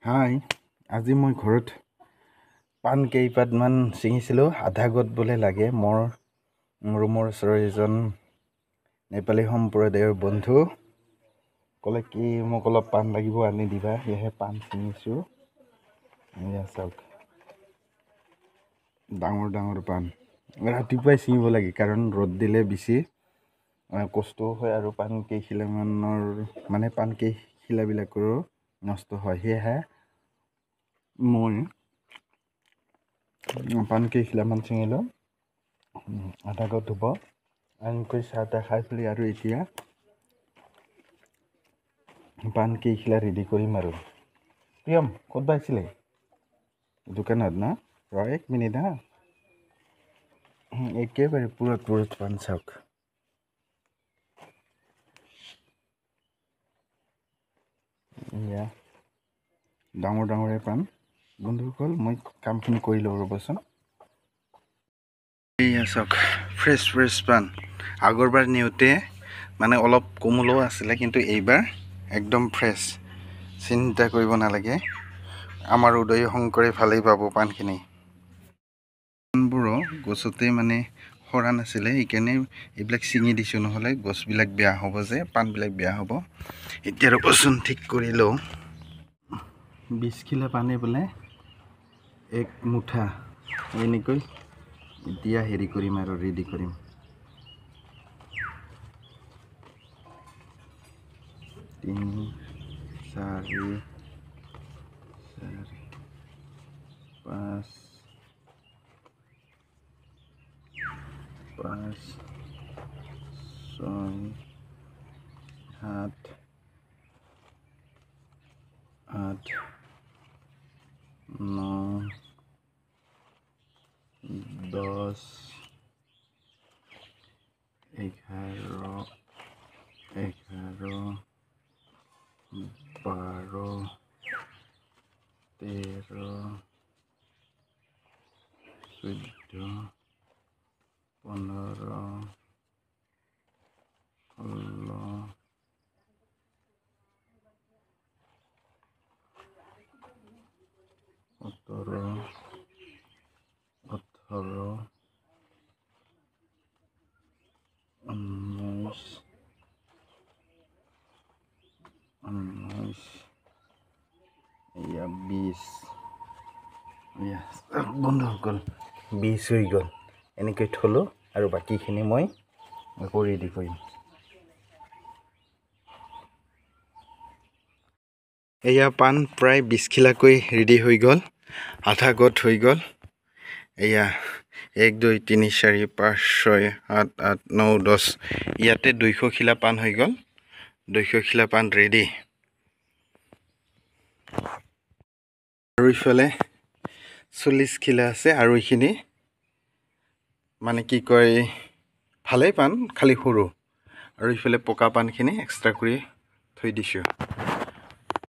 হাই, আজি মই ঘৰত পাণ কেইপাতমান ছিঙিছিলোঁ। আধা গত বোলে লাগে। মোৰ ৰুমৰ ওচৰৰ এজন নেপালী সম্প্ৰদায়ৰ বন্ধু ক'লে কি মোক অলপ পাণ লাগিব, আনি দিবা। সেয়েহে পাণ ছিঙিছোঁ। এয়া চাওক, ডাঙৰ ডাঙৰ পাণ। ৰাতিপুৱাই ছিঙিব লাগে, কাৰণ ৰ'দ দিলে বেছি কষ্টও হয় আৰু পাণ কেইখিলাবিলাকৰো নষ্ট হয়। সেয়েহে মই পাণ কেইখিলামান ছিঙিলোঁ। আধা গত হ'ব। আনকৈ চাহ তাহ খাই পেলাই আৰু এতিয়া পাণ কেইখিলা ৰেডি কৰিম আৰু। প্ৰিয়ম, ক'ত বা আছিলে? দোকানত না? ৰ 1 মিনিট হা। একেবাৰে পুৰঠ পাণ চাওক। এয়া ডাঙৰ ডাঙৰে পাণ। বন্ধুসকল, মই কামখিনি কৰি লওঁ ৰ'বচোন। এয়া চাওক, ফ্ৰেছ পাণ। আগৰবাৰ নিওঁতে অলপ কোমলো আছিলে, কিন্তু এইবাৰ একদম ফ্ৰেছ। চিন্তা কৰিব নালাগে, আমাৰ উদয় শংকৰে ভালেই পাব পাণখিনি। পাণবোৰো গছতে সৰা নাছিলে, সেইকাৰণে এইবিলাক ছিঙি দিছোঁ, নহ'লে গছবিলাক বেয়া হ'ব যে, পাণবিলাক বেয়া হ'ব। এতিয়া ৰ'বচোন, ঠিক কৰি লওঁ। 20 খিলা পাণে বোলে 1 মুঠা। এনেকৈ এতিয়া হেৰি কৰিম আৰু ৰেডি কৰিম। 3 4 5 5 6 7 8 9 10 11 12 13 14 15 16 17 18 19 এয়া 20। এয়া বন্ধুসকল, 20 হৈ গ'ল। এনেকৈ থলোঁ আৰু বাকীখিনি মই আকৌ ৰেডি কৰিম। এয়া পাণ প্ৰায় 20 খিলাকৈ ৰেডি হৈ গ'ল। আধা গত হৈ গ'ল। এয়া 1 2 3 4 5 6 7 8 9 10। ইয়াতে 200 খিলা পাণ হৈ গ'ল। 200 খিলা পাণ ৰেডি। আৰু ইফালে 40 খিলা আছে, আৰু এইখিনি কি কয়, ভালেই পাণ, খালি সৰু। আৰু ইফালে পকা পাণখিনি এক্সট্ৰা কৰি থৈ দিছোঁ।